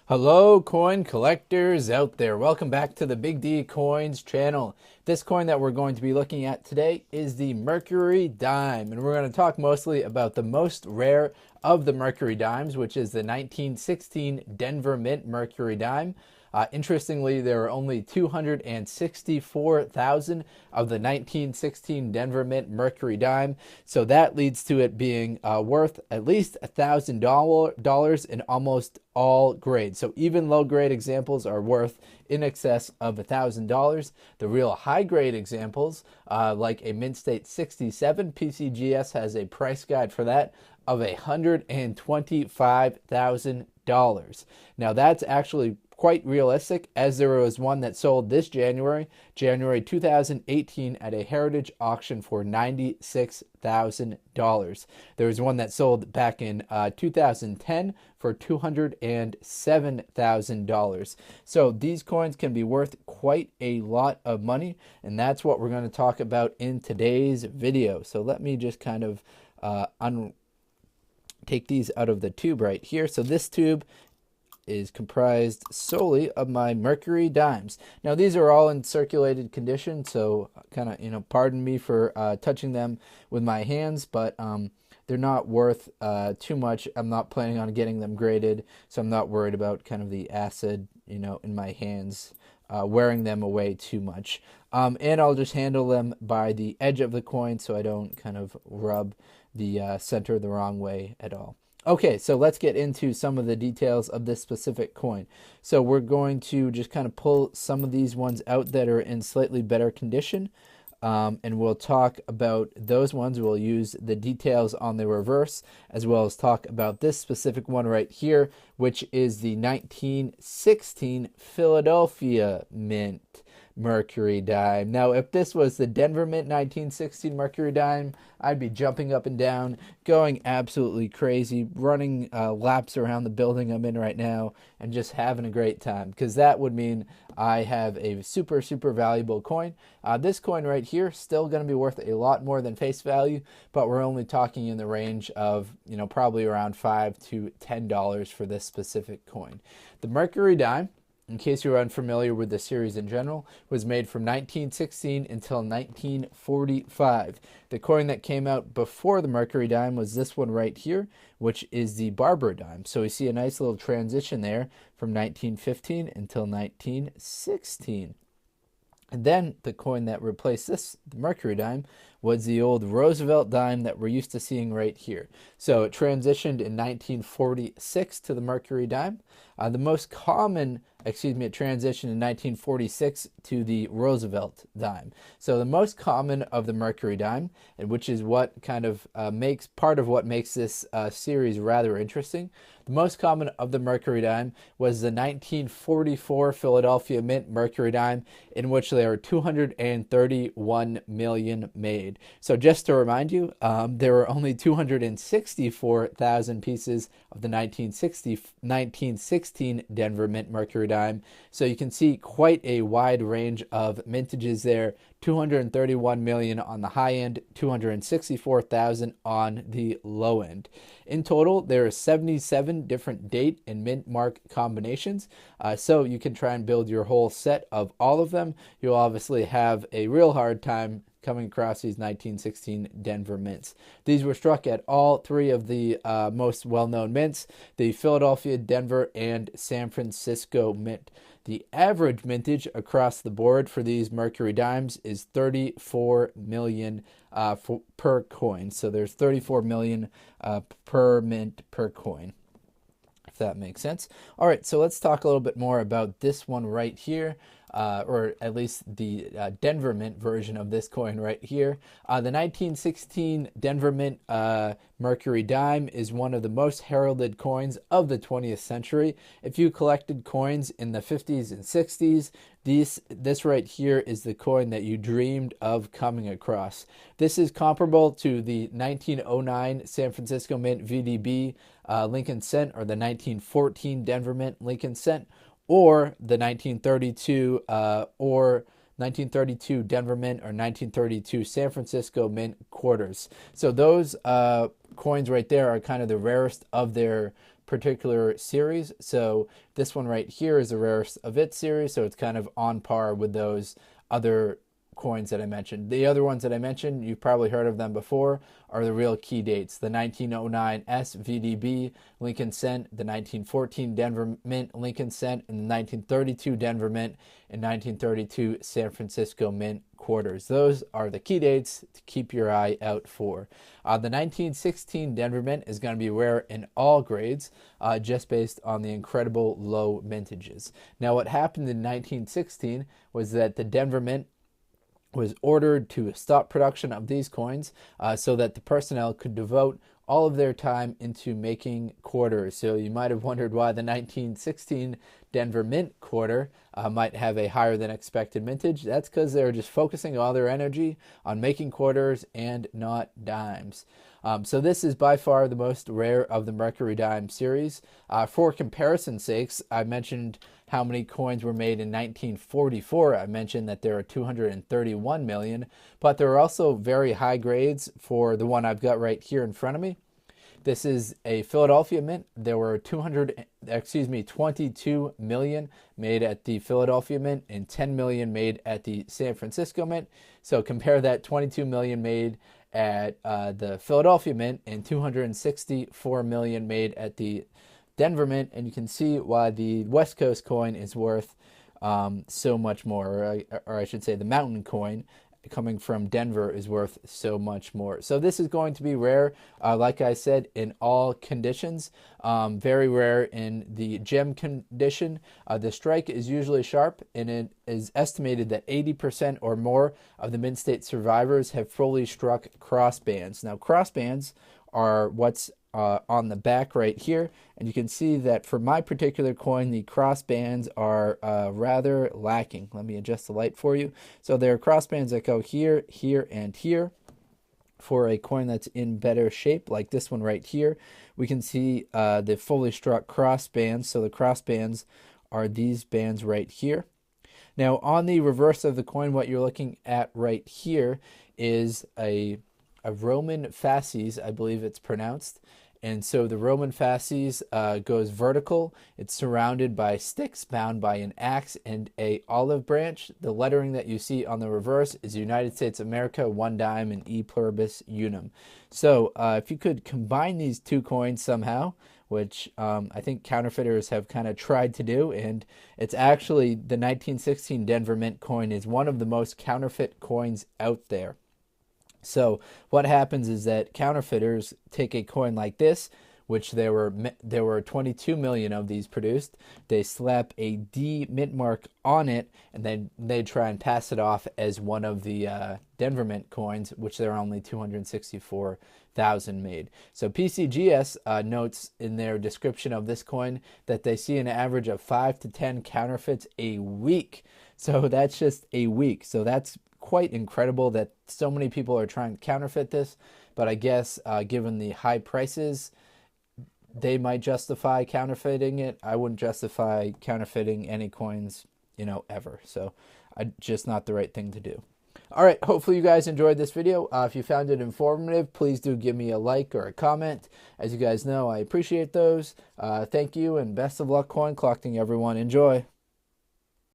Hello, coin collectors out there. Welcome back to the Big D Coins channel. This coin that we're going to be looking at today is the Mercury dime, and we're going to talk mostly about the most rare of the Mercury dimes, which is the 1916 Denver Mint Mercury dime. Interestingly, there are only 264,000 of the 1916 Denver Mint Mercury dime, so that leads to it being worth at least $1,000 in almost all grades. So even low grade examples are worth in excess of $1,000. The real high grade examples, like a Mint State 67, PCGS has a price guide for that of $125,000. Now that's actually quite realistic, as there was one that sold this January 2018, at a heritage auction for $96,000. There was one that sold back in 2010 for $207,000. So these coins can be worth quite a lot of money, and that's what we're going to talk about in today's video. So let me just kind of take these out of the tube right here. So this tube is comprised solely of my Mercury dimes. Now these are all in circulated condition, so kind of, pardon me for touching them with my hands, but they're not worth too much. I'm not planning on getting them graded, so I'm not worried about kind of the acid, in my hands wearing them away too much. And I'll just handle them by the edge of the coin so I don't kind of rub the center the wrong way at all. Okay, so let's get into some of the details of this specific coin. So we're going to just kind of pull some of these ones out that are in slightly better condition, and we'll talk about those ones. We'll use the details on the reverse, as well as talk about this specific one right here, which is the 1916 Philadelphia Mint Mercury dime. Now, if this was the Denver Mint 1916 Mercury dime, I'd be jumping up and down, going absolutely crazy, running laps around the building I'm in right now, and just having a great time, because that would mean I have a super, super valuable coin. This coin right here, still going to be worth a lot more than face value, but we're only talking in the range of, probably around $5 to $10 for this specific coin. The Mercury dime, in case you're unfamiliar with the series in general, was made from 1916 until 1945. The coin that came out before the Mercury dime was this one right here, which is the Barbara dime. So we see a nice little transition there from 1915 until 1916. And then the coin that replaced this, the Mercury dime, was the old Roosevelt dime that we're used to seeing right here. So it transitioned in 1946 to the Mercury dime. It transitioned in 1946 to the Roosevelt dime. So the most common of the Mercury dime, and which is what kind of makes this series rather interesting. The most common of the Mercury dime was the 1944 Philadelphia Mint Mercury dime, in which there are 231 million made. So just to remind you, there were only 264,000 pieces of the 1916 Denver Mint Mercury dime. So you can see quite a wide range of mintages there. 231 million on the high end, 264,000 on the low end. In total, there are 77 different date and mint mark combinations. So you can try and build your whole set of all of them. You'll obviously have a real hard time coming across these 1916 Denver mints. These were struck at all three of the most well-known mints, the Philadelphia, Denver, and San Francisco mint. The average mintage across the board for these Mercury dimes is 34 million per coin. So there's 34 million per mint per coin, if that makes sense. All right, so let's talk a little bit more about this one right here. Or at least the Denver Mint version of this coin right here. The 1916 Denver Mint Mercury dime is one of the most heralded coins of the 20th century. If you collected coins in the 50s and 60s, this right here is the coin that you dreamed of coming across. This is comparable to the 1909 San Francisco Mint VDB Lincoln Cent, or the 1914 Denver Mint Lincoln Cent, or the 1932 Denver Mint, or 1932 San Francisco Mint quarters. So those coins right there are kind of the rarest of their particular series. So this one right here is the rarest of its series, so it's kind of on par with those other coins that I mentioned. The other ones that I mentioned, you've probably heard of them before, are the real key dates. The 1909 SVDB Lincoln Cent, the 1914 Denver Mint Lincoln Cent, and the 1932 Denver Mint and 1932 San Francisco Mint quarters. Those are the key dates to keep your eye out for. The 1916 Denver Mint is going to be rare in all grades, just based on the incredible low mintages. Now, what happened in 1916 was that the Denver Mint was ordered to stop production of these coins so that the personnel could devote all of their time into making quarters. So you might have wondered why the 1916 Denver Mint quarter might have a higher than expected mintage. That's because they're just focusing all their energy on making quarters and not dimes. So this is by far the most rare of the Mercury dime series. For comparison's sakes, I mentioned how many coins were made in 1944. I mentioned that there are 231 million, but there are also very high grades for the one I've got right here in front of me. This is a Philadelphia mint. There were 22 million made at the Philadelphia mint and 10 million made at the San Francisco mint. So compare that 22 million made at the Philadelphia mint and 264 million made at the Denver Mint, and you can see why the West Coast coin is worth so much more, or I should say the mountain coin coming from Denver is worth so much more. So this is going to be rare, like I said, in all conditions. Very rare in the gem condition. The strike is usually sharp, and it is estimated that 80% or more of the mint state survivors have fully struck crossbands. Now, crossbands are what's on the back right here, and you can see that for my particular coin, the crossbands are rather lacking. Let me adjust the light for you. So there are crossbands that go here, here, and here. For a coin that's in better shape, like this one right here, we can see the fully struck crossbands. So the crossbands are these bands right here. Now, on the reverse of the coin, what you're looking at right here is a Roman fasces, I believe it's pronounced. And so the Roman fasces goes vertical. It's surrounded by sticks bound by an axe and a olive branch. The lettering that you see on the reverse is United States of America, 1 dime, and E pluribus unum. So if you could combine these two coins somehow, which I think counterfeiters have kind of tried to do, and it's actually the 1916 Denver Mint coin is one of the most counterfeit coins out there. So what happens is that counterfeiters take a coin like this, which there were 22 million of these produced. They slap a D mint mark on it, and then they try and pass it off as one of the Denver Mint coins, which there are only 264,000 made. So PCGS notes in their description of this coin that they see an average of 5 to 10 counterfeits a week. So that's just a week. So that's quite incredible that so many people are trying to counterfeit this, but I guess given the high prices, they might justify counterfeiting it. I wouldn't justify counterfeiting any coins, ever. So just not the right thing to do. All right, hopefully you guys enjoyed this video. If you found it informative, please do give me a like or a comment. As you guys know, I appreciate those. Thank you, and best of luck coin collecting, everyone. Enjoy.